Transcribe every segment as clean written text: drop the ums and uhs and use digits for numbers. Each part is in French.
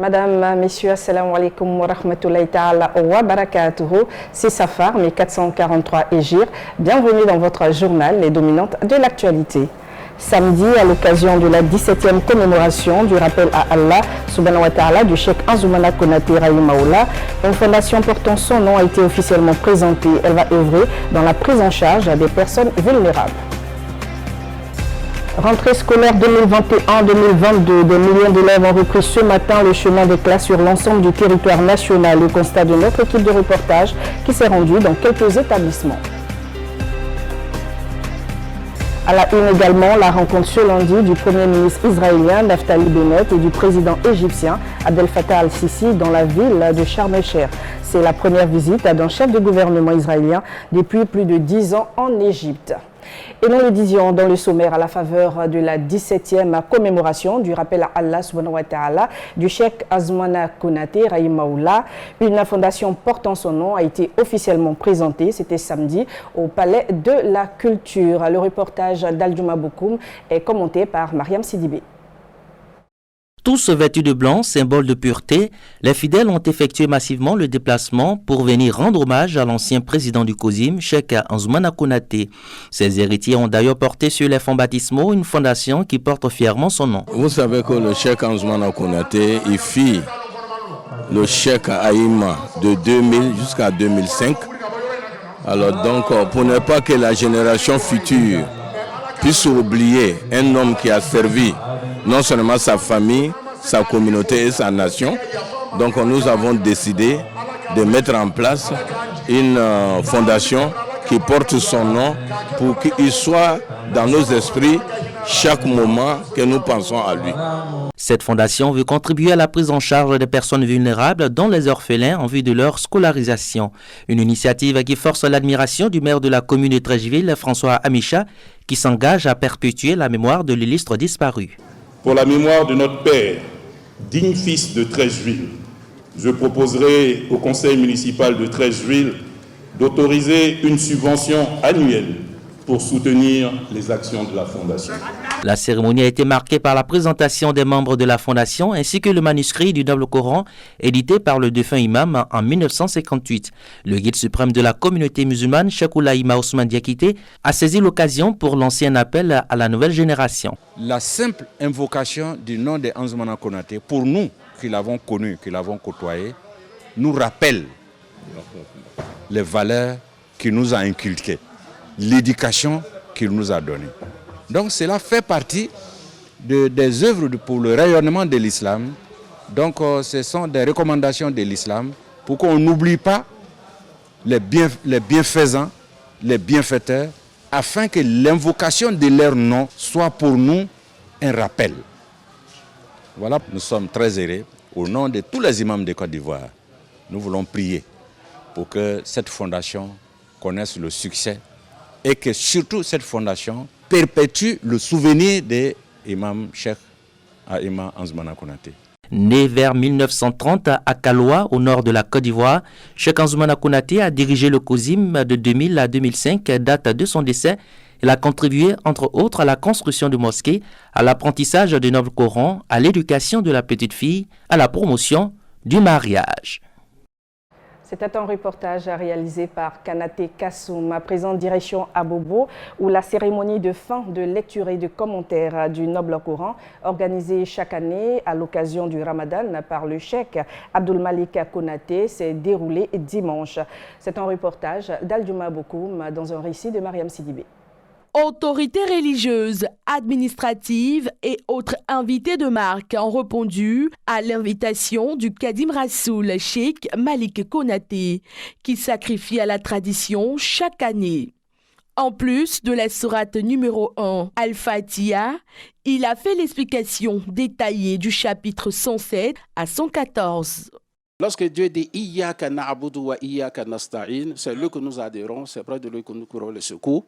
Madame, messieurs, assalamu alaikum wa rahmatullahi ta'ala wa barakatuhu. C'est Safar, 1443 Égir. Bienvenue dans votre journal, les dominantes de l'actualité. Samedi, à l'occasion de la 17e commémoration du rappel à Allah subhanahu wa ta'ala du Cheikh Anzoumana Konaté Rahimahoullah, une fondation portant son nom a été officiellement présentée. Elle va œuvrer dans la prise en charge des personnes vulnérables. Rentrée scolaire 2021-2022, des millions d'élèves ont repris ce matin le chemin des classes sur l'ensemble du territoire national. Le constat de notre équipe de reportage qui s'est rendue dans quelques établissements. À la une également, la rencontre ce lundi du Premier ministre israélien Naftali Bennett et du président égyptien Abdel Fattah al-Sisi dans la ville de Sharm el-Sheikh. C'est la première visite d'un chef de gouvernement israélien depuis plus de 10 ans en Égypte. Et nous le disions dans le sommaire à la faveur de la 17e commémoration du rappel à Allah subhanahu wa ta'ala du Cheikh Anzoumana Konaté Rahimahoullah, une fondation portant son nom a été officiellement présentée. C'était samedi au Palais de la Culture. Le reportage d'Aldjouma Bokoum est commenté par Mariam Sidibé. Tous vêtus de blanc, symbole de pureté, les fidèles ont effectué massivement le déplacement pour venir rendre hommage à l'ancien président du COSIM, Cheikh Anzoumana Konaté. Ses héritiers ont d'ailleurs porté sur les fonds baptismaux une fondation qui porte fièrement son nom. Vous savez que le Cheikh Anzoumana Konaté, il fit le Cheikh Aïma de 2000 jusqu'à 2005. Alors donc, pour ne pas que la génération future puisse oublier un homme qui a servi non seulement sa famille, sa communauté et sa nation. Donc nous avons décidé de mettre en place une fondation qui porte son nom pour qu'il soit dans nos esprits chaque moment que nous pensons à lui. Cette fondation veut contribuer à la prise en charge des personnes vulnérables, dont les orphelins, en vue de leur scolarisation. Une initiative qui force l'admiration du maire de la commune de Treichville, François Amicha, qui s'engage à perpétuer la mémoire de l'illustre disparu. Pour la mémoire de notre père, digne fils de Treichville, je proposerai au conseil municipal de Treichville d'autoriser une subvention annuelle pour soutenir les actions de la Fondation. La cérémonie a été marquée par la présentation des membres de la Fondation ainsi que le manuscrit du Noble Coran édité par le défunt imam en 1958. Le guide suprême de la communauté musulmane, Cheikh Oulaïma Ousmane Diakité, a saisi l'occasion pour lancer un appel à la nouvelle génération. La simple invocation du nom de Anzoumana Konaté, pour nous qui l'avons connu, qui l'avons côtoyé, nous rappelle les valeurs qu'il nous a inculquées, l'éducation qu'il nous a donnée. Donc cela fait partie des œuvres pour le rayonnement de l'islam. Donc ce sont des recommandations de l'islam pour qu'on n'oublie pas les bienfaisants, les bienfaiteurs, afin que l'invocation de leur nom soit pour nous un rappel. Voilà, nous sommes très heureux. Au nom de tous les imams de Côte d'Ivoire, nous voulons prier pour que cette fondation connaisse le succès et que surtout cette fondation perpétue le souvenir de l'imam Cheikh Aïma Anzoumana Konaté. Né vers 1930 à Kaloa, au nord de la Côte d'Ivoire, Cheikh Anzoumana Konaté a dirigé le COSIM de 2000 à 2005, date de son décès. Il a contribué, entre autres, à la construction de mosquées, à l'apprentissage du Noble Coran, à l'éducation de la petite fille, à la promotion du mariage. C'était un reportage réalisé par Kanaté Kassoum, à présent direction à Bobo, où la cérémonie de fin de lecture et de commentaires du Noble Coran, organisée chaque année à l'occasion du Ramadan par le cheikh Abdul Malik Konaté, s'est déroulée dimanche. C'est un reportage d'Aldjouma Bokoum dans un récit de Mariam Sidibé. Autorités religieuses, administratives et autres invités de marque ont répondu à l'invitation du Kadim Rassoul Cheikh Malik Konaté, qui sacrifie à la tradition chaque année. En plus de la sourate numéro 1, Al-Fatiha, il a fait l'explication détaillée du chapitre 107 à 114. Lorsque Dieu dit Iyyaka na'budu wa iyyaka nasta'in, c'est lui que nous adhérons, c'est près de lui que nous courons le secours.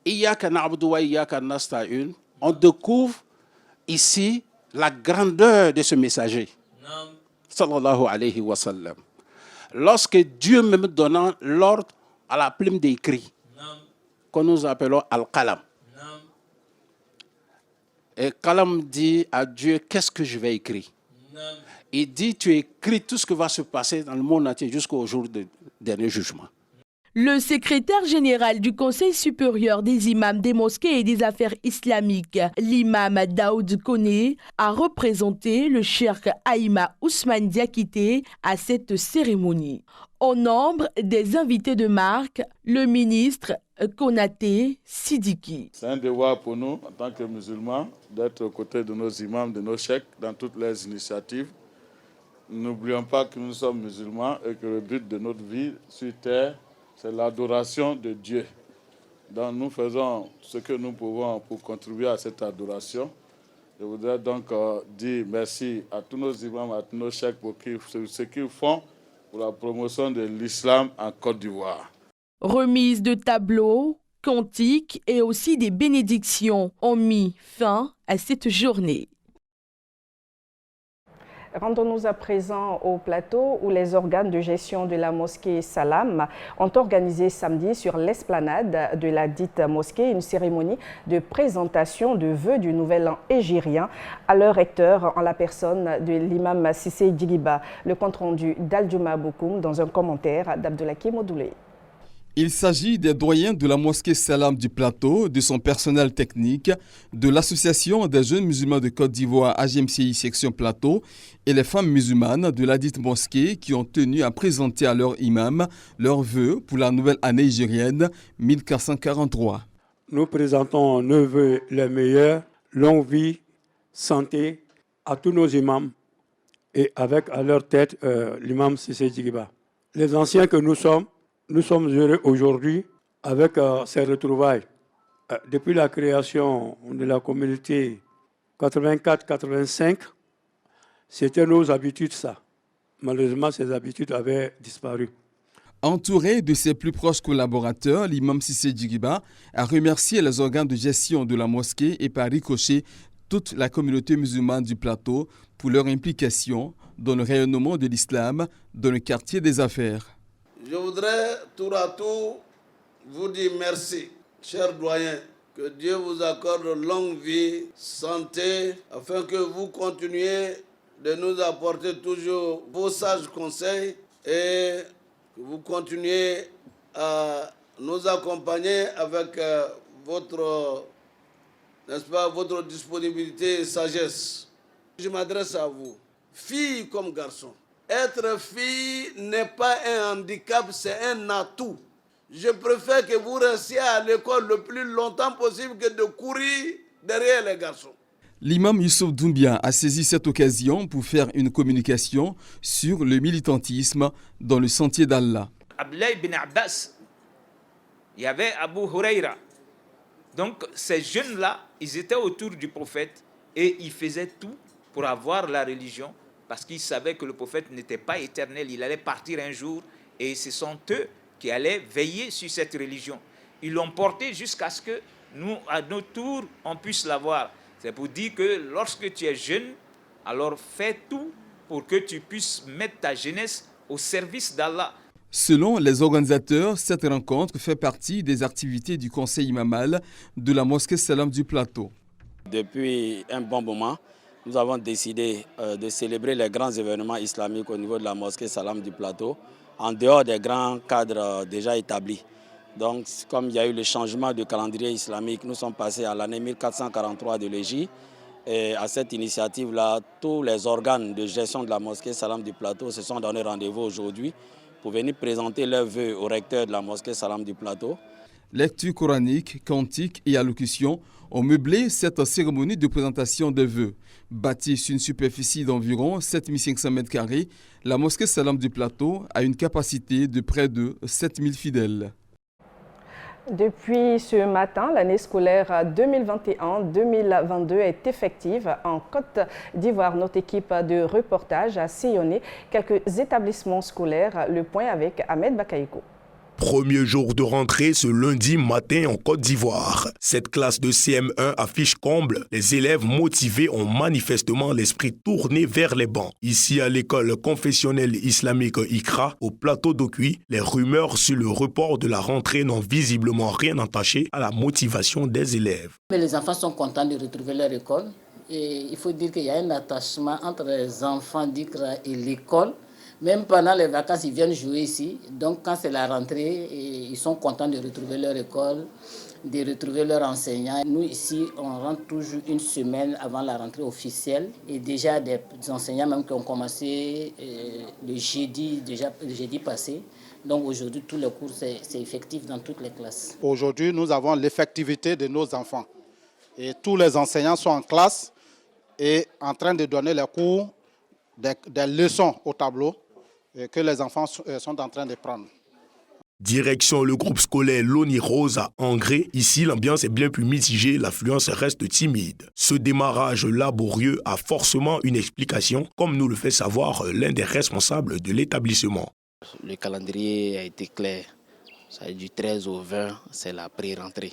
Iyyaka na'budu wa iyyaka nasta'in, on découvre ici la grandeur de ce messager. Sallallahu alayhi wa sallam. Lorsque Dieu même donnant l'ordre à la plume d'écrit, que nous appelons Al-Qalam. Et Qalam dit à Dieu, qu'est-ce que je vais écrire? Il dit, tu écris tout ce qui va se passer dans le monde entier jusqu'au jour du dernier jugement. Le secrétaire général du Conseil supérieur des imams des mosquées et des affaires islamiques, l'imam Daoud Koné, a représenté le cheikh Aïma Ousmane Diakité à cette cérémonie. Au nombre des invités de marque, le ministre Konaté Sidiki. C'est un devoir pour nous, en tant que musulmans, d'être aux côtés de nos imams, de nos cheikhs, dans toutes les initiatives. N'oublions pas que nous sommes musulmans et que le but de notre vie sur terre, c'est l'adoration de Dieu. Donc nous faisons ce que nous pouvons pour contribuer à cette adoration. Je voudrais donc dire merci à tous nos imams, à tous nos cheikhs pour ce qu'ils font pour la promotion de l'islam en Côte d'Ivoire. Remise de tableaux, cantiques et aussi des bénédictions ont mis fin à cette journée. Rendons-nous à présent au plateau où les organes de gestion de la mosquée Salam ont organisé samedi sur l'esplanade de la dite mosquée une cérémonie de présentation de vœux du nouvel an hégirien à leur recteur en la personne de l'imam Cissé Djighiba. Le compte-rendu d'Aldjouma Boukoum dans un commentaire d'Abdoulaye Modoulé. Il s'agit des doyens de la mosquée Salam du Plateau, de son personnel technique, de l'association des jeunes musulmans de Côte d'Ivoire AGMCI section Plateau et les femmes musulmanes de la dite mosquée qui ont tenu à présenter à leur imam leurs vœux pour la nouvelle année hégirienne 1443. Nous présentons nos vœux les meilleurs, longue vie, santé à tous nos imams et avec à leur tête l'imam Cissé Djighiba. Les anciens que nous sommes heureux aujourd'hui avec ces retrouvailles. Depuis la création de la communauté 84-85, c'était nos habitudes ça. Malheureusement, ces habitudes avaient disparu. Entouré de ses plus proches collaborateurs, l'imam Cissé Djighiba a remercié les organes de gestion de la mosquée et par ricochet toute la communauté musulmane du plateau pour leur implication dans le rayonnement de l'islam dans le quartier des affaires. Je voudrais tour à tour vous dire merci, chers doyens, que Dieu vous accorde longue vie, santé, afin que vous continuiez de nous apporter toujours vos sages conseils et que vous continuiez à nous accompagner avec votre disponibilité et sagesse. Je m'adresse à vous, filles comme garçons. Être fille n'est pas un handicap, c'est un atout. Je préfère que vous restiez à l'école le plus longtemps possible que de courir derrière les garçons. L'imam Youssouf Doumbia a saisi cette occasion pour faire une communication sur le militantisme dans le sentier d'Allah. Abdullah bin Abbas, il y avait Abu Huraira. Donc ces jeunes-là, ils étaient autour du prophète et ils faisaient tout pour avoir la religion parce qu'ils savaient que le prophète n'était pas éternel, il allait partir un jour et ce sont eux qui allaient veiller sur cette religion. Ils l'ont porté jusqu'à ce que nous, à notre tour, on puisse l'avoir. C'est pour dire que lorsque tu es jeune, alors fais tout pour que tu puisses mettre ta jeunesse au service d'Allah. Selon les organisateurs, cette rencontre fait partie des activités du conseil imamal de la mosquée Salam du Plateau. Depuis un bon moment, nous avons décidé de célébrer les grands événements islamiques au niveau de la mosquée Salam du Plateau, en dehors des grands cadres déjà établis. Donc, comme il y a eu le changement de calendrier islamique, nous sommes passés à l'année 1443 de l'Hégire. Et à cette initiative-là, tous les organes de gestion de la mosquée Salam du Plateau se sont donné rendez-vous aujourd'hui pour venir présenter leurs vœux au recteur de la mosquée Salam du Plateau. Lecture coranique, cantique et allocution ont meublé cette cérémonie de présentation des vœux. Bâtie sur une superficie d'environ 7500 m², la mosquée Salam du Plateau a une capacité de près de 7000 fidèles. Depuis ce matin, l'année scolaire 2021-2022 est effective en Côte d'Ivoire. Notre équipe de reportage a sillonné quelques établissements scolaires. Le point avec Ahmed Bakaïko. Premier jour de rentrée ce lundi matin en Côte d'Ivoire. Cette classe de CM1 affiche comble. Les élèves motivés ont manifestement l'esprit tourné vers les bancs. Ici à l'école confessionnelle islamique ICRA, au plateau d'Okuy, les rumeurs sur le report de la rentrée n'ont visiblement rien entaché à la motivation des élèves. Mais les enfants sont contents de retrouver leur école. Et il faut dire qu'il y a un attachement entre les enfants d'Ikra et l'école. Même pendant les vacances, ils viennent jouer ici. Donc quand c'est la rentrée, ils sont contents de retrouver leur école, de retrouver leurs enseignants. Nous ici, on rentre toujours une semaine avant la rentrée officielle. Et déjà des enseignants même qui ont commencé le jeudi passé. Donc aujourd'hui, tous les cours, c'est effectif dans toutes les classes. Aujourd'hui, nous avons l'effectivité de nos enfants. Et tous les enseignants sont en classe et en train de donner les cours, des leçons au tableau que les enfants sont en train de prendre. Direction le groupe scolaire Loni Rose à Angré. Ici, l'ambiance est bien plus mitigée, l'affluence reste timide. Ce démarrage laborieux a forcément une explication, comme nous le fait savoir l'un des responsables de l'établissement. Le calendrier a été clair. Ça du 13 au 20, c'est la pré-rentrée.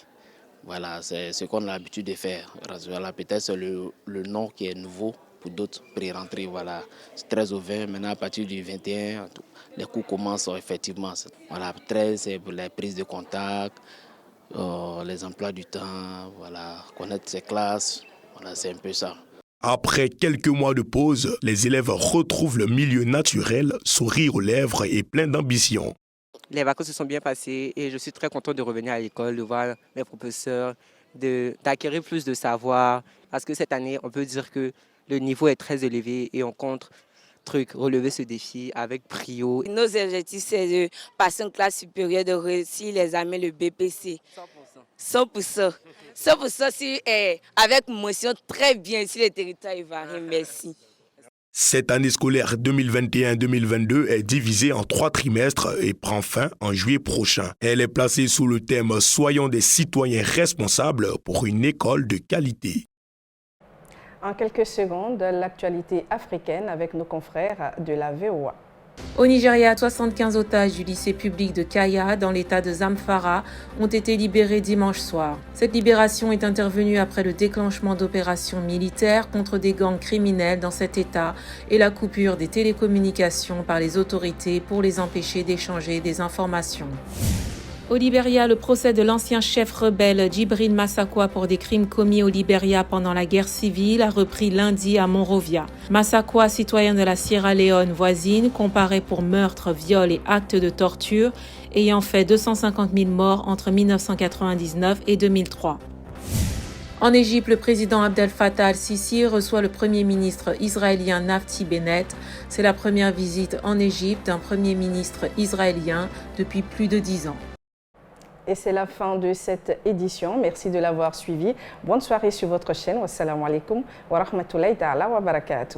Voilà, c'est ce qu'on a l'habitude de faire. Voilà, peut-être c'est le nom qui est nouveau pour d'autres pré-rentrées. Voilà, 13 au 20, maintenant à partir du 21, les cours commencent effectivement. Voilà, 13, c'est pour les prises de contact, les emplois du temps, voilà, connaître ses classes. Voilà, c'est un peu ça. Après quelques mois de pause, les élèves retrouvent le milieu naturel, sourire aux lèvres et plein d'ambition. Les vacances se sont bien passées et je suis très content de revenir à l'école, de voir mes professeurs, d'acquérir plus de savoir. Parce que cette année, on peut dire que le niveau est très élevé et on compte relever ce défi avec brio. Nos objectifs, c'est de passer une classe supérieure, de réussir l'examen, le BPC. 100%. 100% avec motion très bien sur le territoire ivoirien. Merci. Cette année scolaire 2021-2022 est divisée en 3 trimestres et prend fin en juillet prochain. Elle est placée sous le thème « Soyons des citoyens responsables pour une école de qualité ». En quelques secondes, l'actualité africaine avec nos confrères de la VOA. Au Nigeria, 75 otages du lycée public de Kaya, dans l'état de Zamfara, ont été libérés dimanche soir. Cette libération est intervenue après le déclenchement d'opérations militaires contre des gangs criminels dans cet état et la coupure des télécommunications par les autorités pour les empêcher d'échanger des informations. Au Libéria, le procès de l'ancien chef rebelle Djibril Massakwa pour des crimes commis au Libéria pendant la guerre civile a repris lundi à Monrovia. Massakwa, citoyen de la Sierra Leone voisine, comparé pour meurtre, viol et actes de torture, ayant fait 250 000 morts entre 1999 et 2003. En Égypte, le président Abdel Fattah al-Sisi reçoit le premier ministre israélien Naftali Bennett. C'est la première visite en Égypte d'un premier ministre israélien depuis plus de 10 ans. Et c'est la fin de cette édition. Merci de l'avoir suivi. Bonne soirée sur votre chaîne. Wassalamu alaikum wa rahmatullahi ta'ala wa barakatuh.